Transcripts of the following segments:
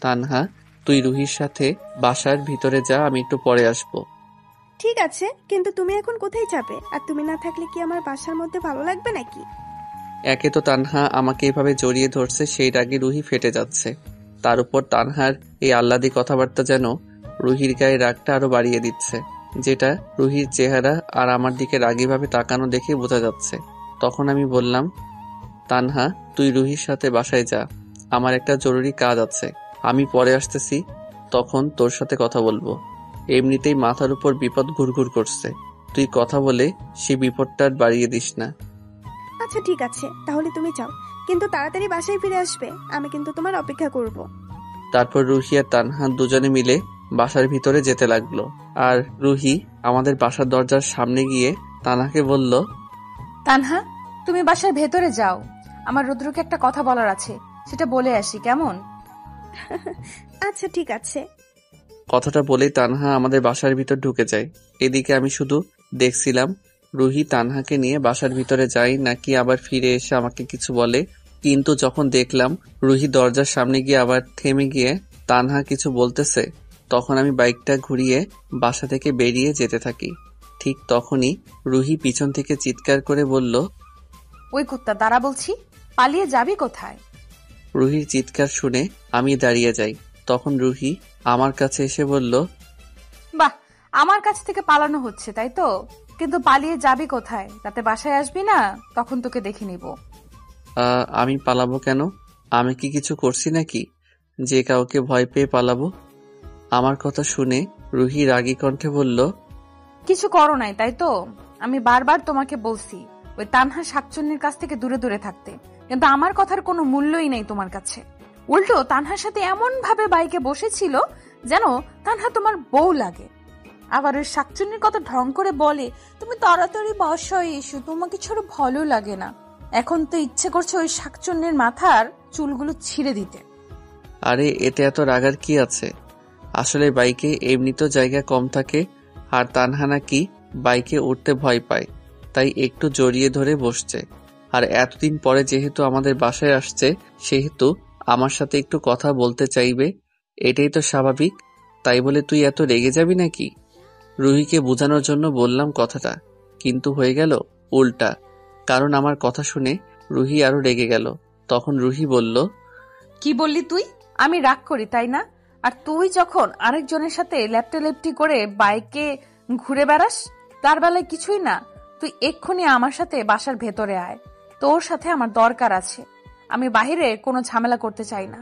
তানহা, তুই রুহির সাথে বাসার ভিতরে যা, আমি একটু পরে আসবো। ঠিক আছে, কিন্তু তুমি এখন কোথায় যাবে? আর তুমি না থাকলে কি আমার বাসার মধ্যে ভালো লাগবে নাকি? একে তো তানহা আমাকে এভাবে জড়িয়ে ধরছে, সেই রাগে রুহি ফেটে যাচ্ছে। তার উপর তানহার এই আহ্লাদি কথাবার্তা যেন রুহির গায়ে রাগটা আরো বাড়িয়ে দিচ্ছে, যেটা রুহির চেহারা আর আমার দিকে রাগীভাবে তাকানো দেখে বোঝা যাচ্ছে। তখন আমি বললাম, তানহা, তুই রুহির সাথে বাসায় যা, আমার একটা জরুরি কাজ আছে, আমি পরে আসতেছি, তখন তোর সাথে কথা বলবো। এমনিতেই মাথার উপর বিপদ ঘুরঘুর করছে, তুই কথা বলে সে বিপদটা আর বাড়িয়ে দিস না। আচ্ছা ঠিক আছে, তাহলে তুমি যাও, কিন্তু তাড়াতাড়ি বাসায় ফিরে আসবে। আমি কিন্তু তোমার অপেক্ষা করব। তারপর রুহি আর তানহা দুজনে মিলে বাসার ভিতরে যেতে লাগলো। আর রুহি আমাদের বাসার দরজার সামনে গিয়ে তানহাকে বলল, তানহা, তুমি বাসার ভেতরে যাও, আমার রুদ্রকে একটা কথা বলার আছে, সেটা বলে আসি, কেমন? আচ্ছা ঠিক আছে। কথাটা বলেই তানহা আমাদের বাসার ভিতর ঢুকে যায়। এদিকে আমি শুধু দেখছিলাম রুহি তানহাকে নিয়ে বাসার ভিতরে যায় নাকি আবার ফিরে এসে আমাকে কিছু বলে। কিন্তু যখন দেখলাম রুহি দরজার সামনে গিয়ে আবার থেমে গিয়ে তানহা কিছু বলতেছে, তখন আমি বাইকটা ঘুরিয়ে বাসা থেকে বেরিয়ে যেতে থাকি। ঠিক তখনই রুহি পিছন থেকে চিৎকার করে বলল, ওই কুত্তা, দাঁড়া বলছি, পালিয়ে যাবি কোথায়? রুহির চিৎকার শুনে আমি দাঁড়িয়ে যাই। তখন রুহি আমার কাছে এসে বলল, বাহ, আমার কাছ থেকে পালানো হচ্ছে তাই তো, কিন্তু পালিয়ে যাবি কোথায়? রাতে বাসায় আসবি না? তখন তোকে দেখে নিব। আমি পালাবো কেন? আমি কি কিছু করছি নাকি যে কাউকে ভয় পেয়ে পালাবো? আমার কথা শুনে রুহি রাগী কণ্ঠে বলল, কিছু করো নাই তাই তো? আমি বারবার তোমাকে বলছি ওই তানহা শাকচুন্নির কাছ থেকে দূরে দূরে থাকতে, কিন্তু আমার কথার কোনো মূল্যই নেই তোমার কাছে। উল্টো তানহার সাথে এমন ভাবে বাইকে বসেছিল যেন তানহা তোমার বউ লাগে। আবার ওই শাকচুন্নির কথা ঢং করে বলে, তুমি তাড়াতাড়ি বাসায় এসো, তোমাকে ছাড়া ভালো লাগে না। এখন তো ইচ্ছে করছে ওই শাকচুন্নির মাথার চুলগুলো ছিঁড়ে দিতে। আরে এতে এত রাগার কি আছে? আসলে বাইকে এমনিতেও জায়গা কম থাকে, আর তানহা নাকি বাইকে উঠতে ভয় পায়, তাই একটু জড়িয়ে ধরে বসছে। আর এতদিন পরে যেহেতু আমাদের বাসায় আসছে, সেহেতু আমার সাথে একটু কথা বলতে চাইবে, এটাই তো স্বাভাবিক। তাই বলে তুই এত রেগে যাবি নাকি? রুহিকে বোঝানোর জন্য বললাম কথাটা, কিন্তু হয়ে গেল উল্টা। কারণ আমার কথা শুনে রুহি আরো রেগে গেল। তখন রুহি বলল, কি বললি তুই? আমি রাগ করি তাই না? আর তুই যখন আরেকজনের সাথে লেপটালেপটি করে বাইকে ঘুরে বেড়াস, তার বেলায় কিছুই না। তুই এক্ষুনি আমার সাথে বাসার ভেতরে আয়, তোর সাথে আমার দরকার আছে। আমি বাহিরে কোনো ঝামেলা করতে চাই না।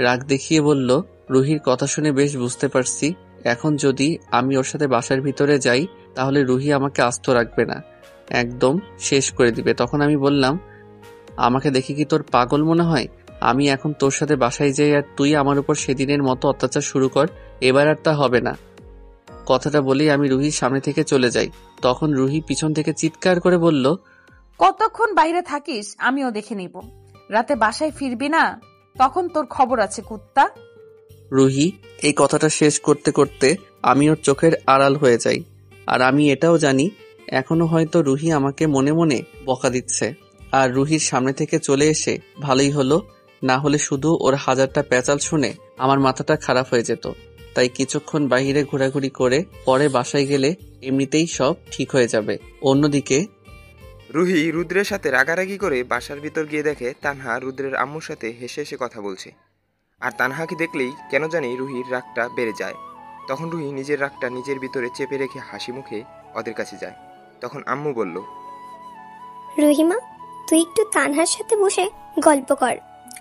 রাগ দেখিয়ে বলল। রুহির কথা শুনে বেশ বুঝতে পারছি, এখন যদি আমি ওর সাথে বাসার ভিতরে যাই তাহলে রুহি আমাকে আস্ত রাখবে না, একদম শেষ করে দিবে। তখন আমি বললাম, আমাকে দেখে কি তোর পাগল মনে হয়? আমি এখন তোর সাথে বাসায় যাই আর তুই আমার উপর সেদিনের মতো অত্যাচার শুরু কর, এবার আর তা হবে না। কথাটা বলেই আমি রুহির সামনে থেকে চলে যাই। তখন রুহি পিছন থেকে চিৎকার করে বলল, কতক্ষণ বাইরে থাকিস আমিও দেখে নিব। রাতে বাসায় ফিরবি না, তখন তোর খবর আছে কুত্তা। রুহি এই কথাটা শেষ করতে করতে আমি ওর চোখের আড়াল হয়ে যাই। আর আমি এটাও জানি এখনো হয়তো রুহি আমাকে মনে মনে বকা দিচ্ছে। আর রুহির সামনে থেকে চলে এসে ভালোই হলো, না হলে শুধু ওর হাজারটা প্যাচাল শুনে আমার মাথাটা খারাপ হয়ে যেত। তাই কিছুক্ষণ বাইরে ঘোরাঘুরি করে পরে বাসায় গেলে এমনিতেই সব ঠিক হয়ে যাবে। অন্যদিকে রুহি রুদ্রের সাথে রাগারাগি করে বাসার ভিতর গিয়ে দেখে তানহা রুদ্রের আম্মুর সাথে হেসে হেসে কথা বলছে। আর তানহাকে দেখলেই কেন জানি রুহির রাগটা বেড়ে যায়। তখন রুহি নিজের রাগটা নিজের ভিতরে চেপে রেখে হাসি মুখে ওদের কাছে যায়। তখন আম্মু বলল, রহিমা, তুই একটু তানহার সাথে বসে গল্প কর,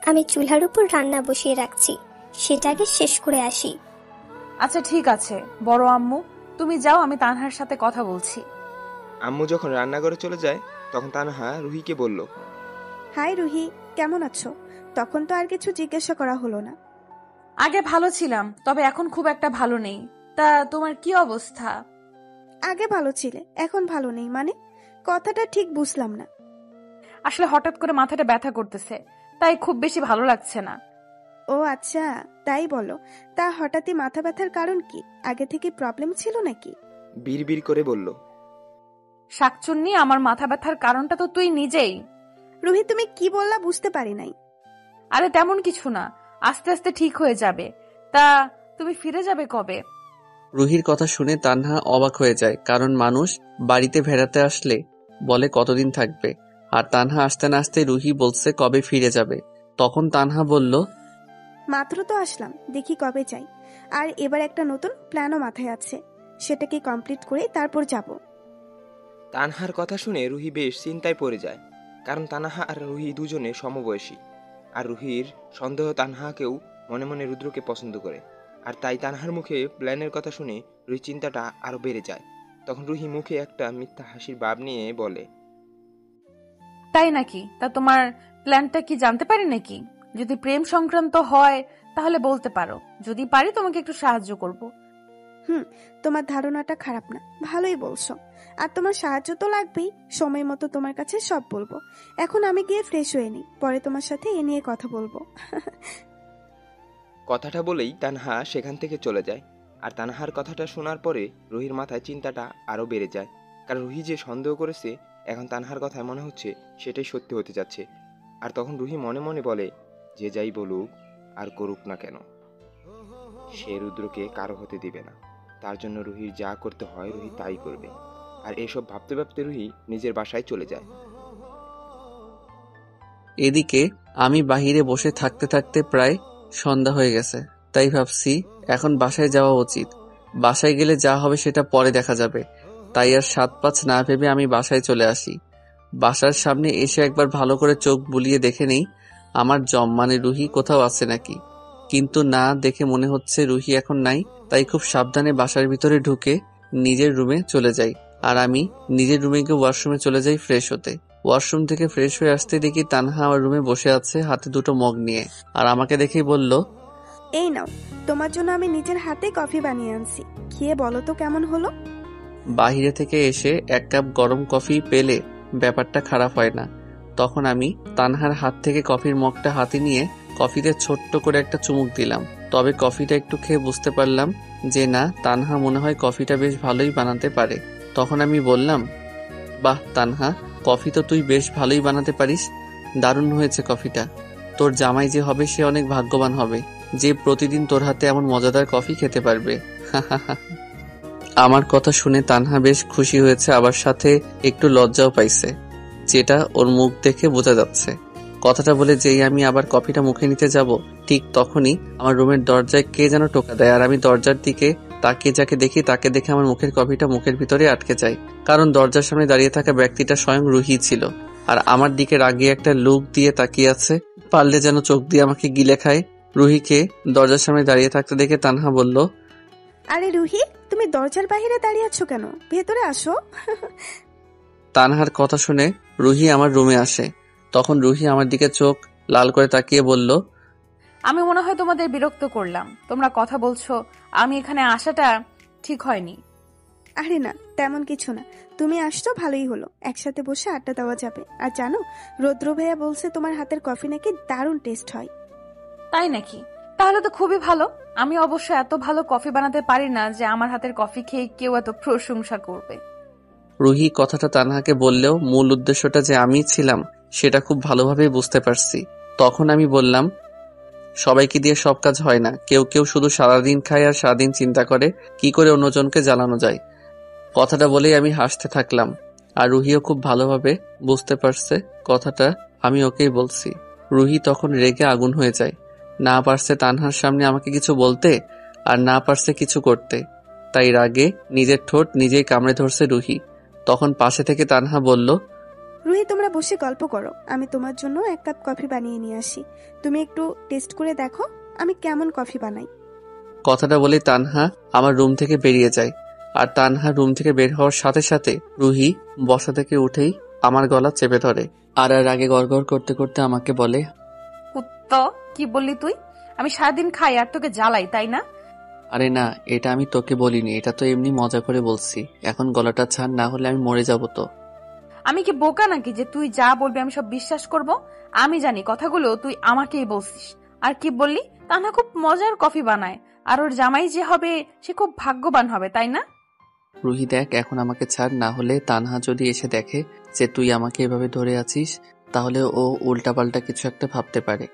আমি চুলার উপর রান্না বসিয়ে রাখছি, সেটাকে শেষ করে আসি। আচ্ছা ঠিক আছে বড় আম্মু, তুমি যাও, আমি তানহার সাথে কথা বলছি। আম্মু যখন রান্নাঘরে চলে যায় তখন তানহা রুহিকে বলল, হাই রুহি, কেমন আছো? তখন তো আর কিছু জিজ্ঞাসা করা হলো না। আগে ভালো ছিলাম, তবে এখন খুব একটা ভালো নেই। তা তোমার কি অবস্থা? আগে ভালো ছিলে, এখন ভালো নেই মানে? কথাটা ঠিক বুঝলাম না। আসলে হঠাৎ করে মাথাটা ব্যথা করতেছে, তাই খুব বেশি ভালো লাগছে না। ও আচ্ছা, তাই বলো। তা হঠাৎই মাথা ব্যথার কারণ কি? আগে থেকে প্রবলেম ছিল নাকি? বিড়বিড় করে বলল, শাকচুন্নি, আমার মাথা ব্যথার কারণটা তো তুই নিজেই। রুহি, তুমি কি বললা বুঝতে পারি নাই। আরে তেমন কিছু না, আস্তে আস্তে ঠিক হয়ে যাবে। তা তুমি ফিরে যাবে কবে? রুহির কথা শুনে তানহা অবাক হয়ে যায়, কারণ মানুষ বাড়িতে বেড়াতে আসলে বলে কতদিন থাকবে, আর তানহা আসতে না আসতে রুহি বলছে কবে ফিরে যাবে। তখন তানহা বলল, মাত্র তো আসলাম, দেখি কবে যাই। আর এবার একটা নতুন প্ল্যানও মাথায় আছে, সেটাকে কমপ্লিট করে তারপর যাব। তানহার কথা শুনে রুহি বেশ চিন্তায় পড়ে যায়, কারণ তানহা আর রুহি দুজনে সমবয়সী। আর রুহির সন্দেহ তানহাকেও মনে মনে রুদ্রকে পছন্দ করে। আর তাই তানহার মুখে প্ল্যানের কথা শুনে রুহির চিন্তাটা আরো বেড়ে যায়। তখন রুহি মুখে একটা মিথ্যা হাসির ভাব নিয়ে বলে, তাই নাকি? তা তোমার প্ল্যানটা কি জানতে পারি নাকি? যদি প্রেম সংক্রান্ত হয় তাহলে বলতে পারো, যদি পারি তোমাকে একটু সাহায্য করব। তোমার ধারণাটা খারাপ না, ভালোই বলছো। আর তোমার সাহায্য তো লাগবেই, সময় মতো তোমার কাছে সব বলবো। এখন আমি গিয়ে ফ্রেশ হয়ে নিই, পরে তোমার সাথে এ নিয়ে কথা বলবো। কথাটা বলেই তানহা সেখান থেকে চলে যায়। আর তানহার কথাটা শোনার পরে রুহির মাথায় চিন্তাটা আরো বেড়ে যায়, কারণ রুহি যে সন্দেহ করেছে এখন তানহার কথায় মনে হচ্ছে সেটাই সত্যি হতে যাচ্ছে। আর তখন রুহি মনে মনে বলে, যে যাই বলুক আর করুক না কেন, সে রুদ্রকে কারো হতে দিবে না। তার জন্য রুহির যা করতে হয় রুহি তাই করবে। আর এসব ভাবতে ভাবতে রুহি নিজের বাসায় চলে যায়। এদিকে আমি বাহিরে বসে থাকতে থাকতে প্রায় সন্ধ্যা হয়ে গেছে, তাই ভাবছি এখন বাসায় যাওয়া উচিত। বাসায় গেলে যা হবে সেটা পরে দেখা যাবে। তাই আর ৭-৫ না ভেবে আমি বাসায় চলে আসি। বাসার সামনে এসে একবার ভালো করে চোখ বুলিয়ে দেখে নেই আমার মানে রুহি কোথাও আছে নাকি, কিন্তু না দেখে মনে হচ্ছে রুহি এখন নাই। তাই খুব সাবধানে বাসার ভিতরে ঢুকে নিজের রুমে চলে যাই। আর আমি নিজের রুমে গিয়ে ওয়াশরুমে চলে যাই ফ্রেশ হতে। ওয়াশরুম থেকে ফ্রেশ হয়ে আসতে দেখি তানহা আমার রুমে বসে আছে হাতে দুটো মগ নিয়ে, আর আমাকে দেখেই বলল, এই নাও, তোমার জন্য আমি নিজের হাতে কফি বানিয়ে আনছি, খেয়ে বলো তো কেমন হলো। বাহিরে থেকে এসে 1 কাপ গরম কফি পেলে ব্যাপারটা খারাপ হয় না। তখন আমি তানহার হাত থেকে কফির মগটা হাতে নিয়ে কফিতে ছোট্ট করে একটা চুমুক দিলাম। তবে কফিটা একটু খেয়ে বুঝতে পারলাম যে না, তানহা মনে হয় কফিটা বেশ ভালোই বানাতে পারে। তখন আমি বললাম, বাহ তানহা, কফি তো তুই বেশ ভালোই বানাতে পারিস, দারুণ হয়েছে কফিটা। তোর জামাই যে হবে সে অনেক ভাগ্যবান হবে, যে প্রতিদিন তোর হাতে এমন মজাদার কফি খেতে পারবে। আমার কথা শুনে তানহা বেশ খুশি হয়েছে, আবার সাথে একটু লজ্জাও পাইছে, যেটা ওর মুখ দেখে বোঝা যাচ্ছে। কথাটা বলে যেই আমি আবার কফিটা মুখে নিতে যাব, ঠিক তখনই আমার রুমের দরজায় কে যেন টোকা দেয়। আর আমি দরজার দিকে তাকিয়ে যাকে দেখি, তাকে দেখে আমার মুখের কফিটা মুখের ভিতরে আটকে যায়, কারণ দরজার সামনে দাঁড়িয়ে থাকা ব্যক্তিটা স্বয়ং রুহি ছিল। আর আমার দিকে রাগিয়ে একটা লুক দিয়ে তাকিয়ে আছে, পারলে যেন চোখ দিয়ে আমাকে গিলে খায়। রুহিকে দরজার সামনে দাঁড়িয়ে থাকতে দেখে তানহা বলল, আরে রুহি, তুমি দরজার বাইরে দাঁড়িয়ে আছো কেন? ভেতরে আসো। তানহার কথা শুনে রুহি আমার রুমে আসে। তখন রুহি আমার দিকে চোখ লাল করে তাকিয়ে বলল, আমি মনে হয় তোমাদের বিরক্ত করলাম, তোমরা কথা বলছো, আমি এখানে আসাটা ঠিক হয়নি। আরে না, তেমন কিছু না, তুমি আসছো ভালোই হলো, একসাথে বসে আড্ডা দেওয়া যাবে। আর জানো, রৌদ্র ভাইয়া বলছে তোমার হাতের কফি নাকি দারুণ টেস্ট হয়। তাই নাকি? তাহলে তো খুবই ভালো। আমি অবশ্য এত ভালো কফি বানাতে পারি না যে আমার হাতের কফি খেয়ে কেউ এত প্রশংসা করবে। রুহি কথাটা তানহাকে বললেও মূল উদ্দেশ্যটা যে আমি ছিলাম সেটা খুব ভালোভাবেই বুঝতে পারছি। তখন আমি বললাম, সবাইকে দিয়ে সব কাজ হয় না, কেউ কেউ শুধু সারাদিন খায় আর সারাদিন চিন্তা করে কি করে অন্যজনকে জ্বালানো যায়। কথাটা বলেই আমি হাসতে থাকলাম, আর রুহিও খুব ভালোভাবে বুঝতে পারছে কথাটা আমি ওকেই বলছি। রুহি তখন রেগে আগুন হয়ে যায়, না পারছে তানহার সামনে আমাকে কিছু বলতে, আর না পারছে কিছু করতে। তাই রাগে নিজের ঠোঁট নিজেই কামড়ে ধরছে রুহি। তখন পাশে থেকে তানহা বলল, রুহি, তোমরা বসে গল্প করো, আমি তোমার জন্য 1 কাপ কফি বানিয়ে নিয়ে আসি। তুমি একটু টেস্ট করে দেখো আমি কেমন কফি বানাই। কথাটা বলে তানহা আমার রুম থেকে বেরিয়ে যায়। আর তানহা রুম থেকে বের হওয়ার সাথে সাথে রুহি বসা থেকে উঠেই আমার গলা চেপে ধরে, আর আগে গড়গড় করতে করতে আমাকে বলে, কুত্তা, কি বললি তুই? আমি সারাদিন খাই আর তোকে জ্বালাই, তাই না? আরে না, এটা আমি তোকে বলিনি, এটা তো এমনি মজা করে বলছি। এখন গলাটা ছাড়, না হলে আমি মরে যাব তো। আমি কি বোকা নাকি যে তুই যা বলবি আমি সব বিশ্বাস করব? আমি জানি কথাগুলো তুই আমাকেই বলছিস। আর কি বললি? তানহা খুব মজার কফি বানায়, আর ওর জামাই যে হবে সে খুব ভাগ্যবান হবে, তাই না? রুহি দেখ, এখন আমাকে ছাড়, না হলে তানহা যদি এসে দেখে যে তুই আমাকে এভাবে ধরে আছিস, তাহলে ও উল্টাপাল্টা কিছু একটা ভাবতে পারে।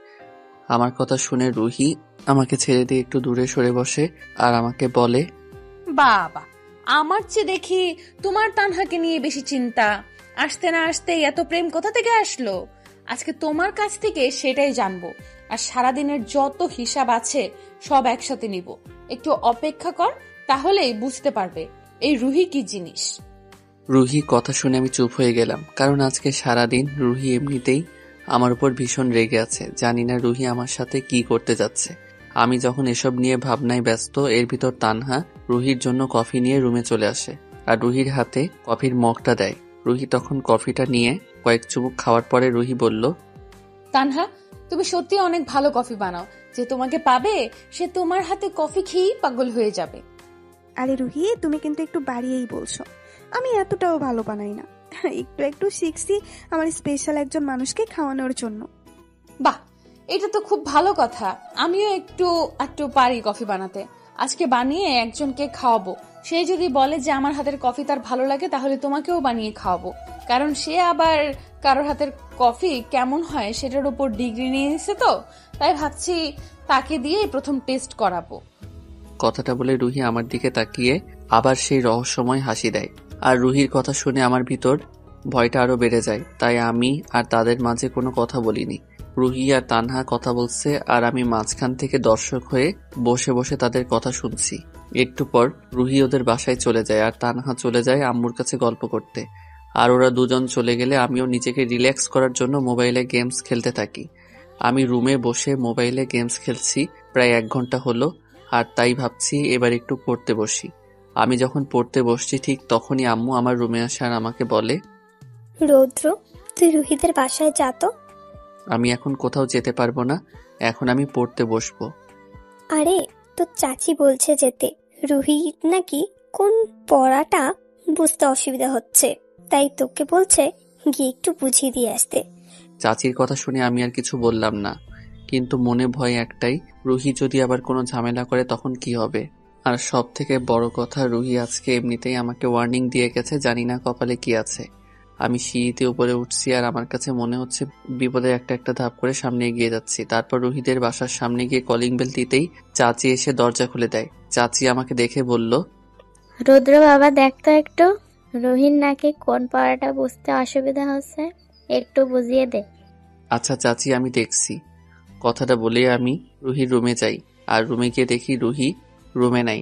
আমার কথা শুনে রুহি আমাকে ছেড়ে দিয়ে একটু দূরে সরে বসে আর আমাকে বলে, বাবা, আমার চেয়ে দেখি তোমার তানহাকে নিয়ে বেশি চিন্তা। আসতে না আসতেই এত প্রেম কোথা থেকে আসলো? আজকে তোমার কাছ থেকে সেটাই জানবো। আর সারাদিনের যত হিসাব আছে সব একসাথে নিব। একটু অপেক্ষা কর, তাহলেই বুঝতে পারবে এই রুহি কি জিনিস। রুহি কথা শুনে আমি চুপ হয়ে গেলাম, কারণ আজকে সারাদিন রুহি এমনিতেই আমার উপর ভীষণ রেগে আছে। জানি না রুহি আমার সাথে কি করতে যাচ্ছে। আমি যখন এসব নিয়ে ভাবনায় ব্যস্ত, এর ভিতর তানহা রুহির জন্য কফি নিয়ে রুমে চলে আসে আর রুহির হাতে কফির মগটা দেয়। রুহি তখন কফিটা নিয়ে কয়েক চুমুক খাওয়ার পরে রুহি বলল, তানহা, তুমি সত্যি অনেক ভালো কফি বানাও। যে তোমাকে পাবে সে তোমার হাতে কফি খেয়েই পাগল হয়ে যাবে। আরে রুহি, তুমি কিন্তু একটু বাড়িয়েই বলছো। আমি এতটাও ভালো বানাই না, একটু একটু শিখছি আমার স্পেশাল একজন মানুষকে খাওয়ানোর জন্য। বাহ, এটা তো খুব ভালো কথা। আমিও একটু একটু পারি কফি বানাতে। আজকে বানিয়ে একজনকে খাওয়াবো। সে যদি বলে যে আমার হাতের কফি তার ভালো লাগে, তাহলে তোমাকেও বানিয়ে খাওয়াবো। কারণ সে আবার কারোর হাতের কফি কেমন হয় সেটার উপর ডিগ্রি নিয়ে নিছে, তো তাই ভাবছি তাকে দিয়ে প্রথম টেস্ট করাবো। কথাটা বলে রুহি আমার দিকে তাকিয়ে আবার সেই রহস্যময় হাসি দেয়। আর রুহির কথা শুনে আমার ভিতর ভয়টা আরো বেড়ে যায়। তাই আমি আর তাদের মাঝে কোনো কথা বলিনি। রুহি আর তানহা কথা বলছে আর আমি মাঝখান থেকে দর্শক হয়ে বসে বসে তাদের কথা শুনছি। একটু পর রুহি ওদের বাসায় চলে যায় আর তানহা চলে যায় আম্মুর কাছে গল্প করতে। আর ওরা দুজন চলে গেলে আমিও নিজেকে রিল্যাক্স করার জন্য মোবাইলে গেমস খেলতে থাকি। আমি রুমে বসে মোবাইলে গেমস খেলছি প্রায় 1 ঘন্টা হলো। আর তাই ভাবছি এবার একটু পড়তে বসি। আমি যখন পড়তে বসছি ঠিক তখনই আম্মু আমার রুমে আসে আর আমাকে বলে, রৌদ্র, তুই রুহিদের বাসায় যা তো। আমি এখন কোথাও যেতে পারবো না, এখন আমি পড়তে বসবো। আরে, তোর চাচি বলছে যেতে। রুহি নাকি কোন পড়াটা বুঝতে অসুবিধা হচ্ছে, তাই তোকে বলছে গিয়ে একটু বুঝিয়ে দিয়ে আসতে। চাচির কথা শুনে আমি আর কিছু বললাম না, কিন্তু মনে ভয় একটাই, রুহি যদি আবার কোনো ঝামেলা করে তখন কি হবে। আর সব থেকে বড় কথা, রুহি আজকে এমনিতেই আমাকে ওয়ার্নিং দিয়ে গেছে, জানি না কপালে কি আছে। আমি সিঁড়িতে উপরে উঠছি আর আমার কাছে মনে হচ্ছে বিপদে একটা একটা ধাপ করে সামনে এগিয়ে যাচ্ছি। তারপর রুহিদের বাসার সামনে গিয়ে কলিং বেল দিতেই চাচি এসে দরজা খুলে দেয়। চাচি আমাকে দেখে বলল, রুদ্র বাবা, দেখতো একটু রুহির নাকি কোন পড়াটা বুঝতে অসুবিধা হচ্ছে, একটু বুঝিয়ে দে। আচ্ছা চাচি, আমি দেখছি। কথাটা বলে আমি রুহির রুমে যাই আর রুমে গিয়ে দেখি রুহি রুমে নাই।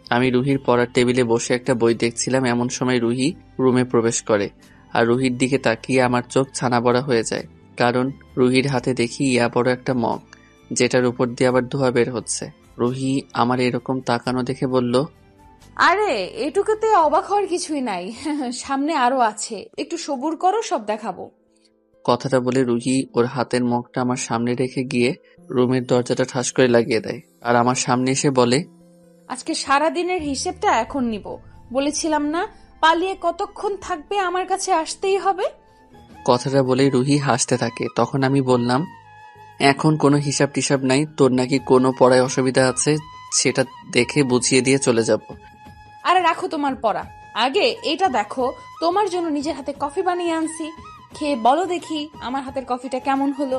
আমি রুহির পড়ার টেবিলে বসে একটা বই দেখছিলাম, এমন সময় রুহি রুমে প্রবেশ করে। আর রুহির দিকে তাকিয়ে আমার চোখ ছানা বড়া হয়ে যায়, কারণ রুহির হাতে দেখি ইয়া বড় একটা মগ, যেটার উপর দিয়ে আবার ধোঁয়া বের হচ্ছে। রুহি আমার এরকম তাকানো দেখে বলল, আরে, এটুকুতে অবাক হওয়ার কিছুই নাই। সামনে আরো আছে, একটু সবুর করো, সব দেখাবো। কথাটা বলে রুহি ওর হাতের মগটা আমার সামনে রেখে গিয়ে রুমের দরজাটা ঠাস করে লাগিয়ে দেয় আর আমার সামনে এসে বলে, আজকে সারা দিনের হিসেবটা এখন নিব। বলেছিলাম না, পালিয়ে কতক্ষণ থাকবে, আমার কাছে আসতেই হবে। কথাটা বলে রুহি হাসতে থাকে। তখন আমি বললাম, এখন কোনো হিসাব টিসাব নাই, তোর নাকি কোনো পড়ায় অসুবিধা আছে, সেটা দেখে বুঝিয়ে দিয়ে চলে যাব। আরে রাখো তোমার পড়া, আগে এটা দেখো, তোমার জন্য নিজের হাতে কফি বানিয়ে আনছি। খেয়ে বলো দেখি আমার হাতের কফিটা কেমন হলো।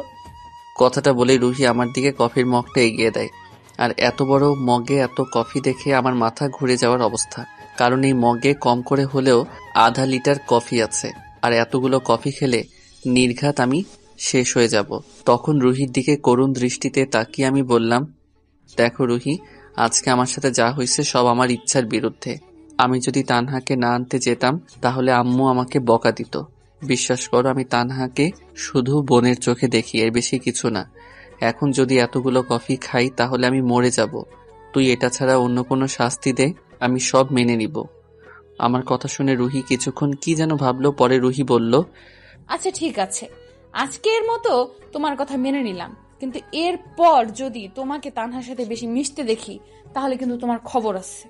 কথাটা বলে রুহি আমার দিকে কফির মগটা এগিয়ে দেয়। আর এত বড় মগে এত কফি দেখে আমার মাথা ঘুরে যাওয়ার অবস্থা, কারণ এই মগে কম করে হলেও আধা লিটার কফি আছে। আর এতগুলো কফি খেলে নির্ঘাত আমি শেষ হয়ে যাব। তখন রুহির দিকে করুণ দৃষ্টিতে তাকিয়ে আমি বললাম, দেখো রুহি, আজকে আমার সাথে যা হয়েছে সব আমার ইচ্ছার বিরুদ্ধে। আমি যদি তানহাকে না আনতে যেতাম তাহলে আম্মু আমাকে বকা দিত। বিশ্বাস করো, আমি তানহাকে শুধু বোনের চোখে দেখি, এর বেশি কিছু না। এখন যদি এতগুলো কফি খাই তাহলে আমি মরে যাব। তুই এটা ছাড়া অন্য কোনো শাস্তি দে, আমি সব মেনে নিব। আমার কথা শুনে রুহি কিছুক্ষণ কি যেন ভাবলো, পরে রুহি বলল, আচ্ছা ঠিক আছে, আজকের মতো তোমার কথা মেনে নিলাম, কিন্তু এরপর যদি তোমাকে তানহার সাথে বেশি মিশতে দেখি তাহলে কিন্তু তোমার খবর আছে।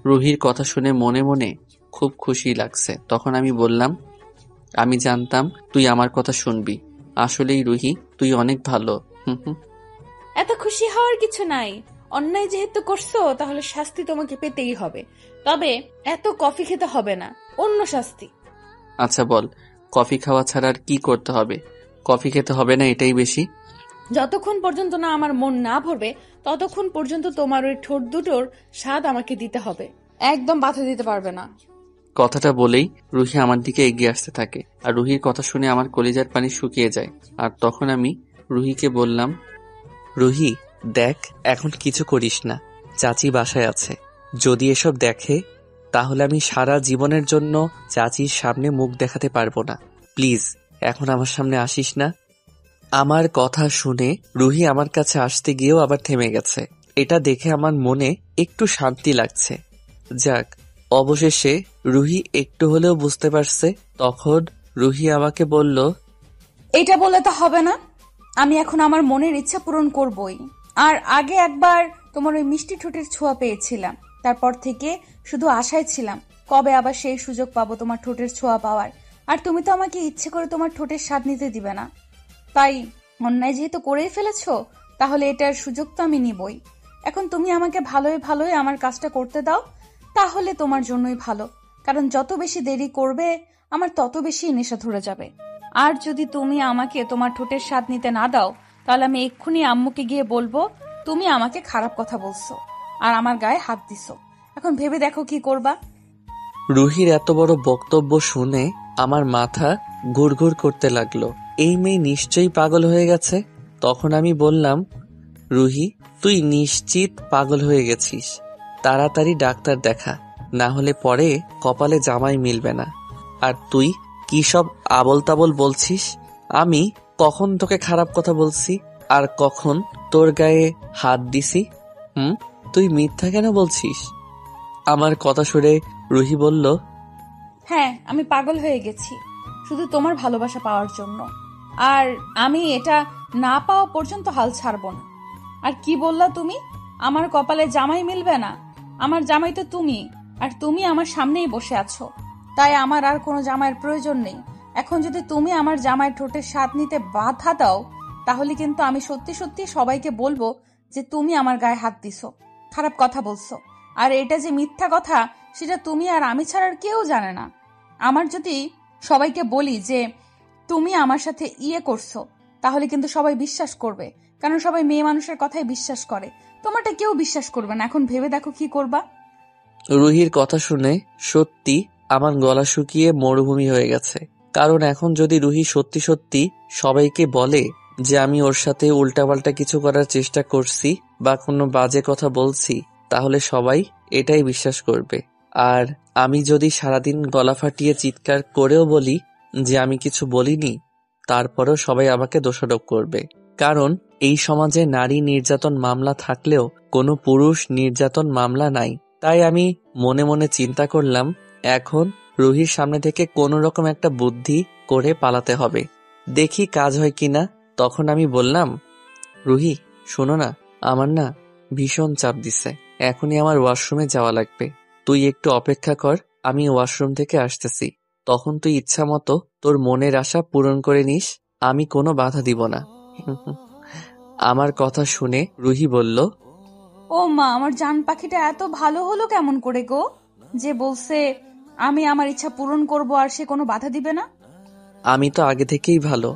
রুহির কথা শুনে মনে মনে খুব খুশি লাগছে। তখন আমি বললাম, আমি জানতাম তুই আমার কথা শুনবি। আসলেই রুহি, তুই অনেক ভালো। হুম হুম। এত খুশি হওয়ার কিছু নাই। অন্যায় যেহেতু করছো তাহলে শাস্তি তোমাকে পেতেই হবে, তবে এত কফি খেতে হবে না, অন্য শাস্তি। আচ্ছা বল, কফি খাওয়া ছাড়া আর কি করতে হবে? কফি খেতে হবে না এটাই বেশি? যতক্ষণ পর্যন্ত না আমার মন না ভরবে ততক্ষণ পর্যন্ত তোমার ওই ঠোঁট দুটোর স্বাদ আমাকে দিতে হবে, একদম বাধা দিতে পারবে না। কথাটা বলেই রুহি আমার দিকে এগিয়ে আসতে থাকে, আর রুহির কথা শুনে আমার কলিজার পানি শুকিয়ে যায়। আর তখন আমি রুহিকে বললাম, রুহি দেখ, এখন কিছু করিস না, চাচি বাসায় আছে। যদি এসব দেখে তাহলে আমি সারা জীবনের জন্য চাচির সামনে মুখ দেখাতে পারবো না। প্লিজ এখন আমার সামনে আসিস না। আমার কথা শুনে রুহি আমার কাছে আসতে গিয়েও আবার থেমে গেছে। এটা দেখে আমার মনে একটু শান্তি লাগছে। যাক, অবশেষে রুহি একটু হলেও বুঝতে পারছে। তখন রুহি আমাকে বলল, এটা বলে তো হবে না, আমি এখন আমার মনের ইচ্ছা পূরণ করবই। আর আগে একবার তোমার ওই মিষ্টি ঠোঁটের ছোঁয়া পেয়েছিলাম, তারপর থেকে শুধু আশায় ছিলাম কবে আবার সেই সুযোগ পাবো তোমার ঠোঁটের ছোঁয়া পাওয়ার। আর তুমি তো আমাকে ইচ্ছে করে তোমার ঠোঁটের স্বাদ নিতে দিবে না, তাই অন্যায় যেহেতু করেই ফেলেছো, তাহলে এটার সুযোগ তো আমি নিবই। এখন তুমি আমাকে ভালোই ভালোই আমার কাজটা করতে দাও, তাহলে তোমার জন্যই ভালো। কারণ যত বেশি দেরি করবে আমার তত বেশি নেশা ধরে যাবে। আর যদি তুমি আমাকে তোমার ঠোঁটের স্বাদ নিতে না দাও, তাহলে আমি এক্ষুনি আম্মুকে গিয়ে বলবো তুমি আমাকে খারাপ কথা বলছো আর আমার গায়ে হাত দিছো। এখন ভেবে দেখো কি করবা। রুহির এত বড় বক্তব্য শুনে আমার মাথা ঘুরঘুর করতে লাগলো। এই মেয়ে নিশ্চয়ই পাগল হয়ে গেছে। তখন আমি বললাম, রুহি তুই নিশ্চিত পাগল হয়ে গেছিস, তাড়াতাড়ি ডাক্তার দেখা, না হলে পরে কপালে জামাই মিলবে না। আর তুই কি সব আবল তাবল বলছিস? আমি কখন তোকে খারাপ কথা বলছি আর কখন তোর গায়ে হাত দিছি? তুই মিথ্যা কেন বলছিস? আমার কথা শুনে রুহি বলল, হ্যাঁ, আমি পাগল হয়ে গেছি শুধু তোমার ভালোবাসা পাওয়ার জন্য। আর আমি এটা না পাওয়া পর্যন্ত হাল ছাড়বো না। আর কি বললা তুমি? আমার কপালে জামাই মিলবে না? আমার জামাই তো তুমি, আর তুমি আমার সামনেই বসে আছো, তাই আমার আর কোনো জামাইয়ের প্রয়োজন নেই। এখন যদি তুমি আমার জামাইয়ের ঠোঁটের স্বাদ নিতে বাধা দাও, তাহলে কিন্তু আমি সত্যি সত্যি সবাইকে বলবো যে তুমি আমার গায়ে হাত দিছো, খারাপ কথা বলছো। আর এটা যে মিথ্যা কথা সেটা তুমি আর আমি ছাড়া আর কেউ জানে না। আমার যদি সবাইকে বলি যে তুমি আমার সাথে করছো, তাহলে কিন্তু সবাই বিশ্বাস করবে, কারণ সবাই মেয়ে মানুষের কথাই বিশ্বাস করে। তোমারটা কেউ বিশ্বাস করবে না। এখন ভেবে দেখো কি করবা। রুহির কথা শুনে সত্যি আমার গলা শুকিয়ে মরুভূমি হয়ে গেছে। কারণ এখন যদি রুহি সত্যি সত্যি সবাইকে বলে যে আমি ওর সাথে উল্টাপাল্টা কিছু করার চেষ্টা করছি বা কোনো বাজে কথা বলছি, তাহলে সবাই এটাই বিশ্বাস করবে। আর আমি যদি সারাদিন গলা ফাটিয়ে চিৎকার করেও বলি যে আমি কিছু বলিনি, তারপরেও সবাই আমাকে দোষারোপ করবে। কারণ এই সমাজে নারী নির্যাতন মামলা থাকলেও কোনো পুরুষ নির্যাতন মামলা নাই। তাই আমি মনে মনে চিন্তা করলাম, এখন রুহির সামনে থেকে কোনো রকম একটা বুদ্ধি করে পালাতে হবে, দেখি কাজ হয় কিনা। তখন আমি বললাম, রুহি শোনো না, আমার না ভীষণ চাপ দিছে, এখনই আমার ওয়াশরুমে যাওয়া লাগবে। তুই একটু অপেক্ষা কর, আমি ওয়াশরুম থেকে আসতেছি। তখন তুই ইচ্ছা মতো তোর মনের আশা পূরণ করে নিস, আমি কোনো বাধা দিব না। আমার কথা শুনে রুহি বলল, ও মা, আমার জান পাখিটা এত ভালো হলো কেমন করে গো, যে বলছে আমি আমার ইচ্ছা পূরণ করব আর সে কোনো বাধা দিবে না? আমি তো আগে থেকেই ভালো,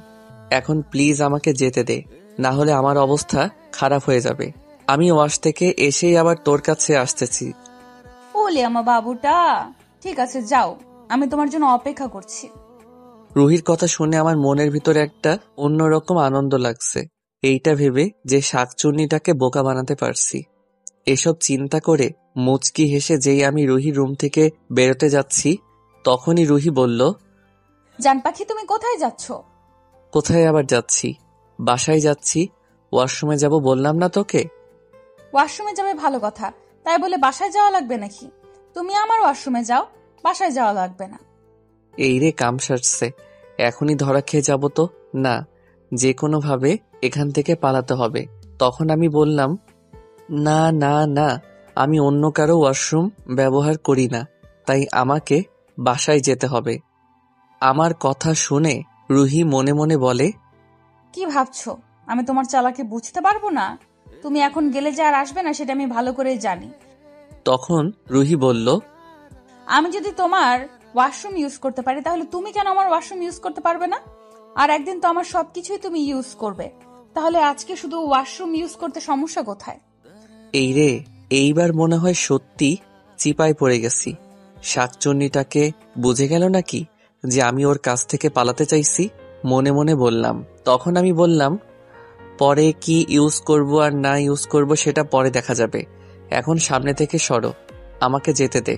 এখন প্লিজ আমাকে যেতে দে, না হলে আমার অবস্থা খারাপ হয়ে যাবে। আমি ওয়াশ থেকে এসেই আবার তোর কাছে আসতেছি। ওলে আমার বাবুটা, ঠিক আছে যাও, আমি তোমার জন্য অপেক্ষা করছি। রুহির কথা শুনে আমার মনের ভিতরে একটা অন্যরকম আনন্দ লাগছে, এইটা ভেবে যে শাকচুন্নিটাকে বোকা বানাতে পারছি। এসব চিন্তা করে মুচকি হেসে যেই আমি রুহির রুম থেকে বেরোতে যাচ্ছি, তখনই রুহি বলল, জান পাখি তুমি কোথায় যাচ্ছ? কোথায় আবার যাচ্ছি? বাসায় যাচ্ছি। ওয়াশরুমে যাব বললাম না তোকে? ওয়াশরুমে যাবে ভালো কথা, তাই বলে বাসায় যাওয়া লাগবে নাকি? তুমি আমার ওয়াশরুমে যাও, বাসায় যাওয়া লাগবে না। এই রে কাম সারছে, এখনই ধরা খেয়ে যাব তো না, যে কোনো ভাবে এখান থেকে পালাতে হবে। তখন আমি বললাম, না না না, আমি অন্য কারো ওয়াশরুম ব্যবহার করি না, তাই আমাকে বাসায় যেতে হবে। আমার কথা শুনে রুহি মনে মনে বলে, কি ভাবছো আমি তোমার চালাকি বুঝতে পারবো না? তুমি এখন গেলে যে আর আসবে না সেটা আমি ভালো করে জানি। তখন রুহি বলল, আমি যদি তোমার ওয়াশরুম ইউজ করতে পারি, তাহলে তুমি কেন আমার ওয়াশরুম ইউজ করতে পারবে না? আর একদিন তো আমার সবকিছুই তুমি ইউজ করবে, তাহলে আজকে শুধু ওয়াশরুম ইউজ করতে সমস্যা কোথায়? এই রে, এইবার মনে হয় সত্যি চিপায় পড়ে গেছি। শাকচুন্নিটাকে বুঝে গেল নাকি যে আমি ওর কাছ থেকে পালাতে চাইছি? মনে মনে বললাম। তখন আমি বললাম, পরে কি ইউজ করব আর না ইউজ করব সেটা পরে দেখা যাবে, এখন সামনে থেকে সরো, আমাকে যেতে দে।